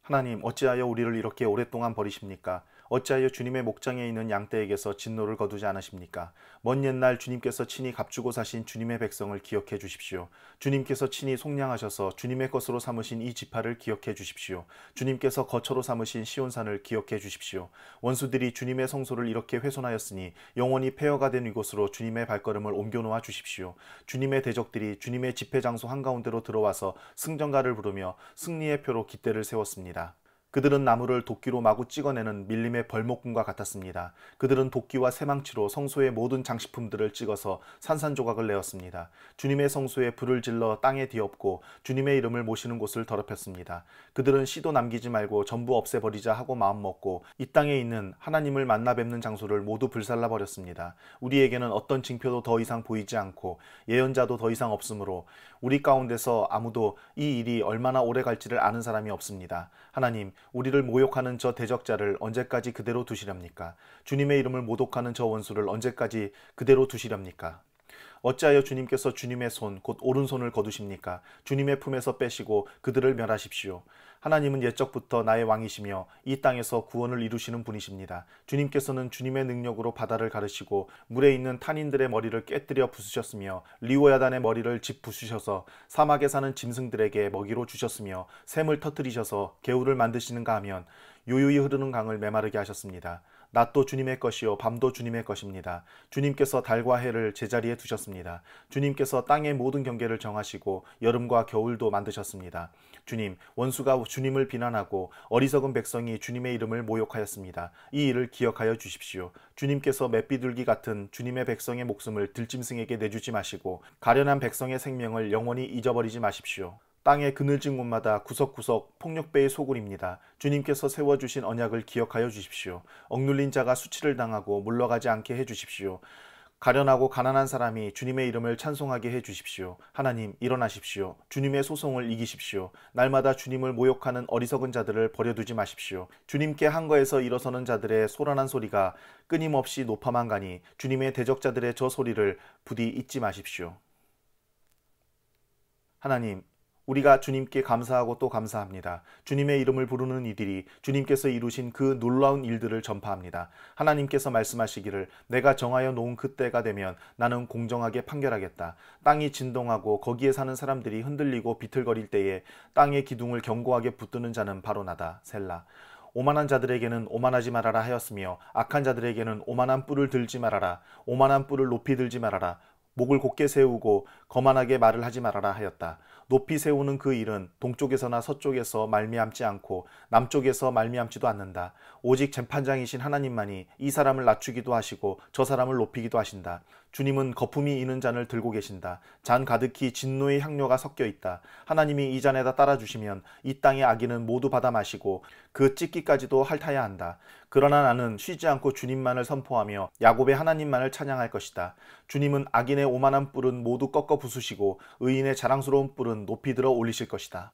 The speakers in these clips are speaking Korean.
하나님, 어찌하여 우리를 이렇게 오랫동안 버리십니까? 어찌하여 주님의 목장에 있는 양떼에게서 진노를 거두지 않으십니까? 먼 옛날 주님께서 친히 값주고 사신 주님의 백성을 기억해 주십시오. 주님께서 친히 속량하셔서 주님의 것으로 삼으신 이 지파를 기억해 주십시오. 주님께서 거처로 삼으신 시온산을 기억해 주십시오. 원수들이 주님의 성소를 이렇게 훼손하였으니 영원히 폐허가 된 이곳으로 주님의 발걸음을 옮겨놓아 주십시오. 주님의 대적들이 주님의 집회 장소 한가운데로 들어와서 승전가를 부르며 승리의 표로 깃대를 세웠습니다. 그들은 나무를 도끼로 마구 찍어내는 밀림의 벌목꾼과 같았습니다. 그들은 도끼와 쇠망치로 성소의 모든 장식품들을 찍어서 산산조각을 내었습니다. 주님의 성소에 불을 질러 땅에 뒤엎고 주님의 이름을 모시는 곳을 더럽혔습니다. 그들은 씨도 남기지 말고 전부 없애버리자 하고 마음먹고 이 땅에 있는 하나님을 만나 뵙는 장소를 모두 불살라버렸습니다. 우리에게는 어떤 징표도 더 이상 보이지 않고 예언자도 더 이상 없으므로 우리 가운데서 아무도 이 일이 얼마나 오래 갈지를 아는 사람이 없습니다. 하나님, 우리를 모욕하는 저 대적자를 언제까지 그대로 두시렵니까? 주님의 이름을 모독하는 저 원수를 언제까지 그대로 두시렵니까? 어찌하여 주님께서 주님의 손, 곧 오른손을 거두십니까? 주님의 품에서 빼시고 그들을 멸하십시오. 하나님은 옛적부터 나의 왕이시며 이 땅에서 구원을 이루시는 분이십니다. 주님께서는 주님의 능력으로 바다를 가르시고 물에 있는 탄인들의 머리를 깨뜨려 부수셨으며 리오야단의 머리를 집 부수셔서 사막에 사는 짐승들에게 먹이로 주셨으며 샘을 터뜨리셔서 개울을 만드시는가 하면 요요히 흐르는 강을 메마르게 하셨습니다. 낮도 주님의 것이요 밤도 주님의 것입니다. 주님께서 달과 해를 제자리에 두셨습니다. 주님께서 땅의 모든 경계를 정하시고 여름과 겨울도 만드셨습니다. 주님, 원수가 주님을 비난하고 어리석은 백성이 주님의 이름을 모욕하였습니다. 이 일을 기억하여 주십시오. 주님께서 맷비둘기 같은 주님의 백성의 목숨을 들짐승에게 내주지 마시고 가련한 백성의 생명을 영원히 잊어버리지 마십시오. 땅의 그늘진 곳마다 구석구석 폭력배의 소굴입니다. 주님께서 세워주신 언약을 기억하여 주십시오. 억눌린 자가 수치를 당하고 물러가지 않게 해주십시오. 가련하고 가난한 사람이 주님의 이름을 찬송하게 해주십시오. 하나님, 일어나십시오. 주님의 소송을 이기십시오. 날마다 주님을 모욕하는 어리석은 자들을 버려두지 마십시오. 주님께 한거에서 일어서는 자들의 소란한 소리가 끊임없이 높아만 가니 주님의 대적자들의 저 소리를 부디 잊지 마십시오. 하나님, 우리가 주님께 감사하고 또 감사합니다. 주님의 이름을 부르는 이들이 주님께서 이루신 그 놀라운 일들을 전파합니다. 하나님께서 말씀하시기를 내가 정하여 놓은 그 때가 되면 나는 공정하게 판결하겠다. 땅이 진동하고 거기에 사는 사람들이 흔들리고 비틀거릴 때에 땅의 기둥을 견고하게 붙드는 자는 바로 나다. 셀라. 오만한 자들에게는 오만하지 말아라 하였으며 악한 자들에게는 오만한 뿔을 들지 말아라. 오만한 뿔을 높이 들지 말아라. 목을 곧게 세우고 거만하게 말을 하지 말아라 하였다. 높이 세우는 그 일은 동쪽에서나 서쪽에서 말미암지 않고 남쪽에서 말미암지도 않는다. 오직 재판장이신 하나님만이 이 사람을 낮추기도 하시고 저 사람을 높이기도 하신다. 주님은 거품이 이는 잔을 들고 계신다. 잔 가득히 진노의 향료가 섞여 있다. 하나님이 이 잔에다 따라주시면 이 땅의 악인은 모두 받아 마시고 그 찢기까지도 핥아야 한다. 그러나 나는 쉬지 않고 주님만을 선포하며 야곱의 하나님만을 찬양할 것이다. 주님은 악인의 오만한 뿔은 모두 꺾어 부수시고 의인의 자랑스러운 뿔은 높이 들어 올리실 것이다.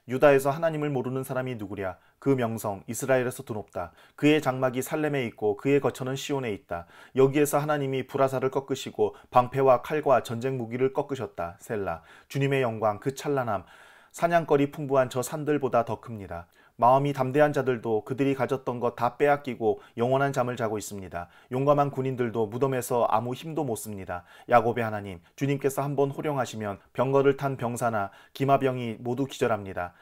유다에서 하나님을 모르는 사람이 누구랴? 그 명성 이스라엘에서 드높다. 그의 장막이 살렘에 있고 그의 거처는 시온에 있다. 여기에서 하나님이 브라사를 꺾으시고 방패와 칼과 전쟁 무기를 꺾으셨다. 셀라. 주님의 영광 그 찬란함 사냥거리 풍부한 저 산들보다 더 큽니다. 마음이 담대한 자들도 그들이 가졌던 것 다 빼앗기고 영원한 잠을 자고 있습니다. 용감한 군인들도 무덤에서 아무 힘도 못 씁니다. 야곱의 하나님, 주님께서 한번 호령하시면 병거를 탄 병사나 기마병이 모두 기절합니다.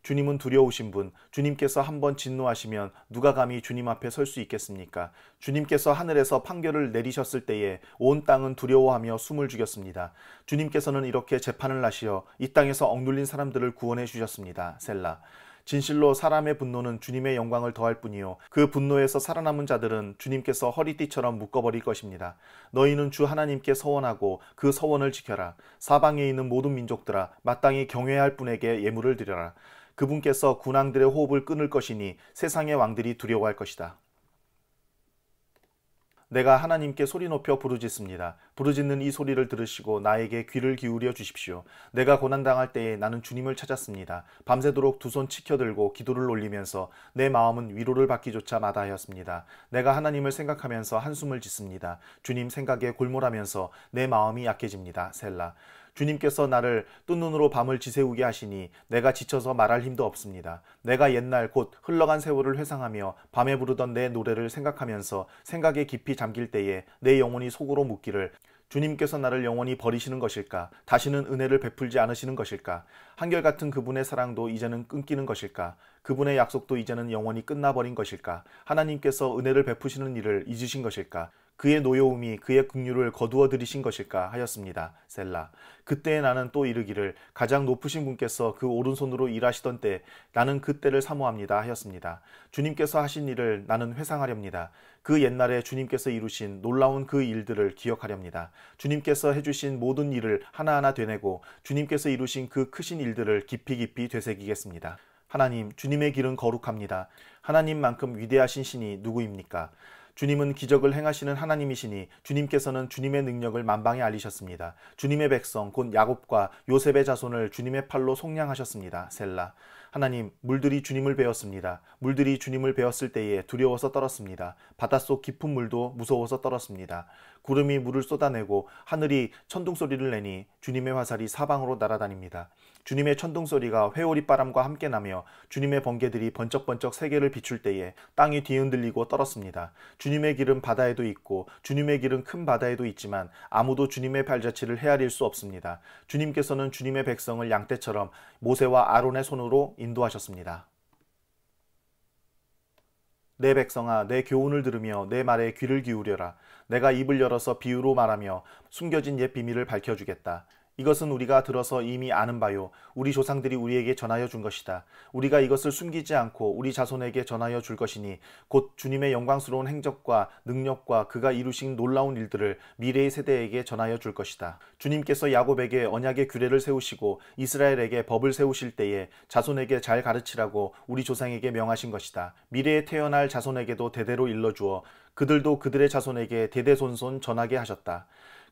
주님은 두려우신 분, 주님께서 한번 진노하시면 누가 감히 주님 앞에 설 수 있겠습니까? 주님께서 하늘에서 판결을 내리셨을 때에 온 땅은 두려워하며 숨을 죽였습니다. 주님께서는 이렇게 재판을 하시어 이 땅에서 억눌린 사람들을 구원해 주셨습니다. 셀라. 진실로 사람의 분노는 주님의 영광을 더할 뿐이요 그 분노에서 살아남은 자들은 주님께서 허리띠처럼 묶어버릴 것입니다. 너희는 주 하나님께 서원하고 그 서원을 지켜라. 사방에 있는 모든 민족들아 마땅히 경외할 분에게 예물을 드려라. 그분께서 군왕들의 호흡을 끊을 것이니 세상의 왕들이 두려워할 것이다. 내가 하나님께 소리 높여 부르짖습니다. 부르짖는 이 소리를 들으시고 나에게 귀를 기울여 주십시오. 내가 고난당할 때에 나는 주님을 찾았습니다. 밤새도록 두 손 치켜들고 기도를 올리면서 내 마음은 위로를 받기조차 마다하였습니다. 내가 하나님을 생각하면서 한숨을 짓습니다. 주님 생각에 골몰하면서 내 마음이 약해집니다. 셀라. 주님께서 나를 뜬 눈으로 밤을 지새우게 하시니 내가 지쳐서 말할 힘도 없습니다. 내가 옛날 곧 흘러간 세월을 회상하며 밤에 부르던 내 노래를 생각하면서 생각에 깊이 잠길 때에 내 영혼이 속으로 묻기를 주님께서 나를 영원히 버리시는 것일까? 다시는 은혜를 베풀지 않으시는 것일까? 한결같은 그분의 사랑도 이제는 끊기는 것일까? 그분의 약속도 이제는 영원히 끝나버린 것일까? 하나님께서 은혜를 베푸시는 일을 잊으신 것일까? 그의 노여움이 그의 긍휼을 거두어 들이신 것일까 하였습니다. 셀라. 그때에 나는 또 이르기를 가장 높으신 분께서 그 오른손으로 일하시던 때 나는 그때를 사모합니다 하였습니다. 주님께서 하신 일을 나는 회상하렵니다. 그 옛날에 주님께서 이루신 놀라운 그 일들을 기억하렵니다. 주님께서 해주신 모든 일을 하나하나 되뇌고 주님께서 이루신 그 크신 일들을 깊이 되새기겠습니다. 하나님, 주님의 길은 거룩합니다. 하나님만큼 위대하신 신이 누구입니까? 주님은 기적을 행하시는 하나님이시니 주님께서는 주님의 능력을 만방에 알리셨습니다. 주님의 백성 곧 야곱과 요셉의 자손을 주님의 팔로 속량하셨습니다. 셀라. 하나님, 물들이 주님을 배웠습니다. 물들이 주님을 배웠을 때에 두려워서 떨었습니다. 바닷속 깊은 물도 무서워서 떨었습니다. 구름이 물을 쏟아내고 하늘이 천둥소리를 내니 주님의 화살이 사방으로 날아다닙니다. 주님의 천둥소리가 회오리바람과 함께 나며 주님의 번개들이 번쩍번쩍 세계를 비출 때에 땅이 뒤흔들리고 떨었습니다. 주님의 길은 바다에도 있고 주님의 길은 큰 바다에도 있지만 아무도 주님의 발자취를 헤아릴 수 없습니다. 주님께서는 주님의 백성을 양떼처럼 모세와 아론의 손으로 인도하셨습니다. 내 백성아, 내 교훈을 들으며 내 말에 귀를 기울여라. 내가 입을 열어서 비유로 말하며 숨겨진 옛 비밀을 밝혀주겠다. 이것은 우리가 들어서 이미 아는 바요. 우리 조상들이 우리에게 전하여 준 것이다. 우리가 이것을 숨기지 않고 우리 자손에게 전하여 줄 것이니 곧 주님의 영광스러운 행적과 능력과 그가 이루신 놀라운 일들을 미래의 세대에게 전하여 줄 것이다. 주님께서 야곱에게 언약의 규례를 세우시고 이스라엘에게 법을 세우실 때에 자손에게 잘 가르치라고 우리 조상에게 명하신 것이다. 미래에 태어날 자손에게도 대대로 일러주어 그들도 그들의 자손에게 대대손손 전하게 하셨다.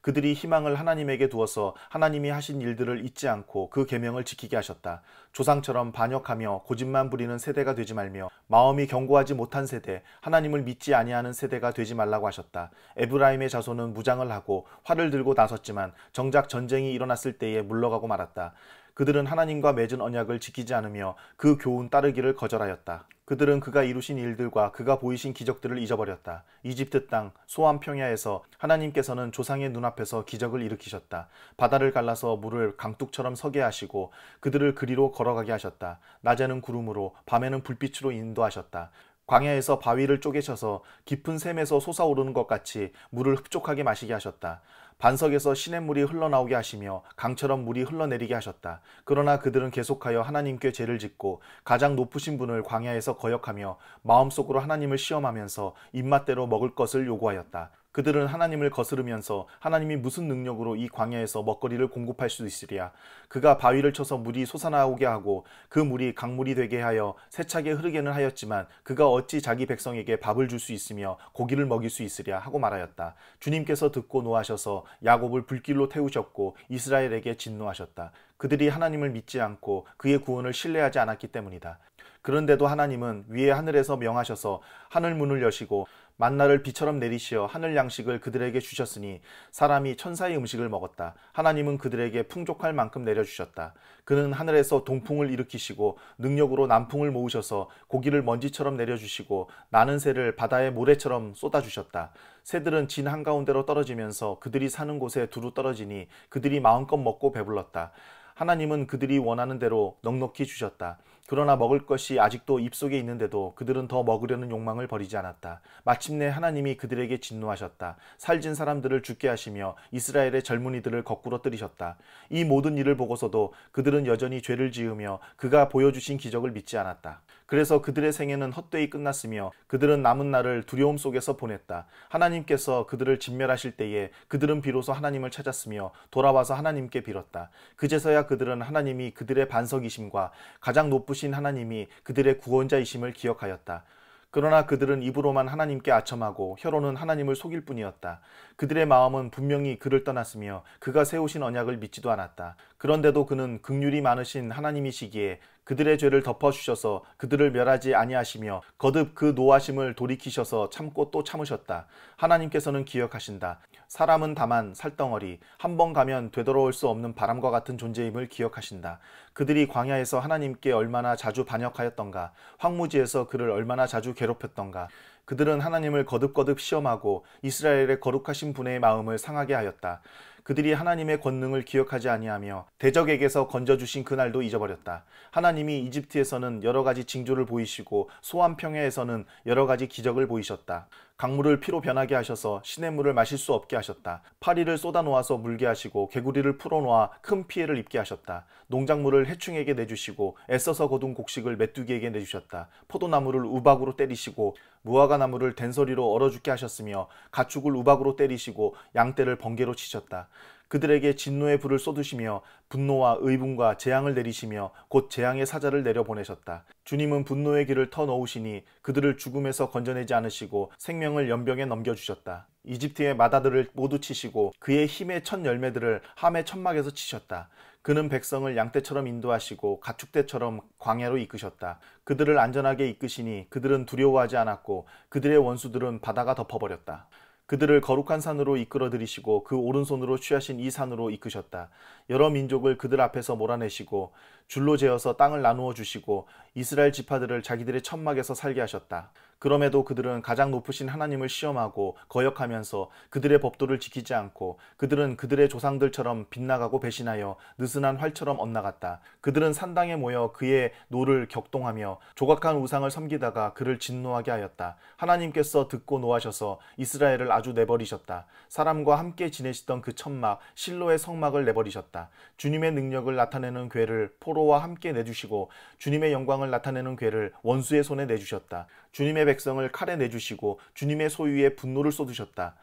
그들이 희망을 하나님에게 두어서 하나님이 하신 일들을 잊지 않고 그 계명을 지키게 하셨다. 조상처럼 반역하며 고집만 부리는 세대가 되지 말며 마음이 견고하지 못한 세대, 하나님을 믿지 아니하는 세대가 되지 말라고 하셨다. 에브라임의 자손은 무장을 하고 활을 들고 나섰지만 정작 전쟁이 일어났을 때에 물러가고 말았다. 그들은 하나님과 맺은 언약을 지키지 않으며 그 교훈 따르기를 거절하였다. 그들은 그가 이루신 일들과 그가 보이신 기적들을 잊어버렸다. 이집트 땅 소암 평야에서 하나님께서는 조상의 눈앞에서 기적을 일으키셨다. 바다를 갈라서 물을 강둑처럼 서게 하시고 그들을 그리로 걸어가게 하셨다. 낮에는 구름으로 밤에는 불빛으로 인도하셨다. 광야에서 바위를 쪼개셔서 깊은 샘에서 솟아오르는 것 같이 물을 흡족하게 마시게 하셨다. 반석에서 시냇물이 흘러나오게 하시며 강처럼 물이 흘러내리게 하셨다. 그러나 그들은 계속하여 하나님께 죄를 짓고 가장 높으신 분을 광야에서 거역하며 마음속으로 하나님을 시험하면서 입맛대로 먹을 것을 요구하였다. 그들은 하나님을 거스르면서 하나님이 무슨 능력으로 이 광야에서 먹거리를 공급할 수 있으랴. 그가 바위를 쳐서 물이 솟아나오게 하고 그 물이 강물이 되게 하여 세차게 흐르게는 하였지만 그가 어찌 자기 백성에게 밥을 줄 수 있으며 고기를 먹일 수 있으랴 하고 말하였다. 주님께서 듣고 노하셔서 야곱을 불길로 태우셨고 이스라엘에게 진노하셨다. 그들이 하나님을 믿지 않고 그의 구원을 신뢰하지 않았기 때문이다. 그런데도 하나님은 위에 하늘에서 명하셔서 하늘 문을 여시고 만나를 비처럼 내리시어 하늘 양식을 그들에게 주셨으니 사람이 천사의 음식을 먹었다. 하나님은 그들에게 풍족할 만큼 내려주셨다. 그는 하늘에서 동풍을 일으키시고 능력으로 남풍을 모으셔서 고기를 먼지처럼 내려주시고 나는 새를 바다의 모래처럼 쏟아주셨다. 새들은 진 한가운데로 떨어지면서 그들이 사는 곳에 두루 떨어지니 그들이 마음껏 먹고 배불렀다. 하나님은 그들이 원하는 대로 넉넉히 주셨다. 그러나 먹을 것이 아직도 입속에 있는데도 그들은 더 먹으려는 욕망을 버리지 않았다. 마침내 하나님이 그들에게 진노하셨다. 살진 사람들을 죽게 하시며 이스라엘의 젊은이들을 거꾸로 때리셨다. 이 모든 일을 보고서도 그들은 여전히 죄를 지으며 그가 보여주신 기적을 믿지 않았다. 그래서 그들의 생애는 헛되이 끝났으며 그들은 남은 날을 두려움 속에서 보냈다. 하나님께서 그들을 진멸하실 때에 그들은 비로소 하나님을 찾았으며 돌아와서 하나님께 빌었다. 그제서야 그들은 하나님이 그들의 반석이심과 가장 높으신 하나님이 그들의 구원자이심을 기억하였다. 그러나 그들은 입으로만 하나님께 아첨하고 혀로는 하나님을 속일 뿐이었다. 그들의 마음은 분명히 그를 떠났으며 그가 세우신 언약을 믿지도 않았다. 그런데도 그는 긍휼이 많으신 하나님이시기에 그들의 죄를 덮어주셔서 그들을 멸하지 아니하시며 거듭 그 노하심을 돌이키셔서 참고 또 참으셨다. 하나님께서는 기억하신다. 사람은 다만 살덩어리, 한 번 가면 되돌아올 수 없는 바람과 같은 존재임을 기억하신다. 그들이 광야에서 하나님께 얼마나 자주 반역하였던가, 황무지에서 그를 얼마나 자주 괴롭혔던가. 그들은 하나님을 거듭거듭 시험하고 이스라엘의 거룩하신 분의 마음을 상하게 하였다. 그들이 하나님의 권능을 기억하지 아니하며 대적에게서 건져주신 그날도 잊어버렸다. 하나님이 이집트에서는 여러 가지 징조를 보이시고 소안 평야에서는 여러 가지 기적을 보이셨다. 강물을 피로 변하게 하셔서 시냇물을 마실 수 없게 하셨다. 파리를 쏟아놓아서 물게 하시고 개구리를 풀어놓아 큰 피해를 입게 하셨다. 농작물을 해충에게 내주시고 애써서 거둔 곡식을 메뚜기에게 내주셨다. 포도나무를 우박으로 때리시고 무화과 나무를 된소리로 얼어 죽게 하셨으며 가축을 우박으로 때리시고 양떼를 번개로 치셨다. 그들에게 진노의 불을 쏟으시며 분노와 의분과 재앙을 내리시며 곧 재앙의 사자를 내려보내셨다. 주님은 분노의 길을 터놓으시니 그들을 죽음에서 건져내지 않으시고 생명을 연병에 넘겨주셨다. 이집트의 마다들을 모두 치시고 그의 힘의 첫 열매들을 함의 천막에서 치셨다. 그는 백성을 양떼처럼 인도하시고 가축대처럼 광야로 이끄셨다. 그들을 안전하게 이끄시니 그들은 두려워하지 않았고 그들의 원수들은 바다가 덮어버렸다. 그들을 거룩한 산으로 이끌어 들이시고 그 오른손으로 취하신 이 산으로 이끄셨다. 여러 민족을 그들 앞에서 몰아내시고 줄로 재어서 땅을 나누어 주시고 이스라엘 지파들을 자기들의 천막에서 살게 하셨다. 그럼에도 그들은 가장 높으신 하나님을 시험하고 거역하면서 그들의 법도를 지키지 않고 그들은 그들의 조상들처럼 빗나가고 배신하여 느슨한 활처럼 엇나갔다. 그들은 산당에 모여 그의 노를 격동하며 조각한 우상을 섬기다가 그를 진노하게 하였다. 하나님께서 듣고 노하셔서 이스라엘을 아주 내버리셨다. 사람과 함께 지내시던 그 천막 실로의 성막을 내버리셨다. 주님의 능력을 나타내는 궤를 포로와 함께 내주시고 주님의 영광을 나타내는 궤를 원수의 손에 내주셨다. 주님의 백성을 칼에 내주시고 주님의 소유에 분노를 쏟으셨다.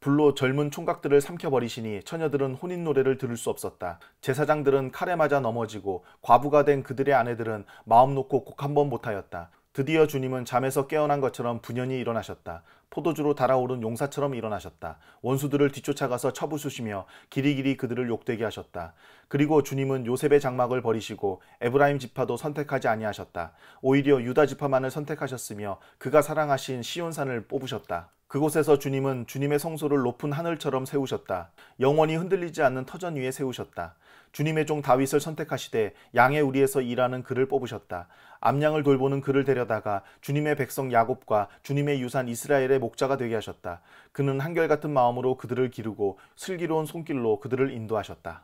불로 젊은 총각들을 삼켜버리시니 처녀들은 혼인 노래를 들을 수 없었다. 제사장들은 칼에 맞아 넘어지고 과부가 된 그들의 아내들은 마음 놓고 곡 한 번 못하였다. 드디어 주님은 잠에서 깨어난 것처럼 분연히 일어나셨다. 포도주로 달아오른 용사처럼 일어나셨다. 원수들을 뒤쫓아가서 쳐부수시며 길이길이 그들을 욕되게 하셨다. 그리고 주님은 요셉의 장막을 버리시고 에브라임 지파도 선택하지 아니하셨다. 오히려 유다 지파만을 선택하셨으며 그가 사랑하신 시온산을 뽑으셨다. 그곳에서 주님은 주님의 성소를 높은 하늘처럼 세우셨다. 영원히 흔들리지 않는 터전 위에 세우셨다. 주님의 종 다윗을 선택하시되 양의 우리에서 일하는 그를 뽑으셨다. 암양을 돌보는 그를 데려다가 주님의 백성 야곱과 주님의 유산 이스라엘의 목자가 되게 하셨다. 그는 한결같은 마음으로 그들을 기르고 슬기로운 손길로 그들을 인도하셨다.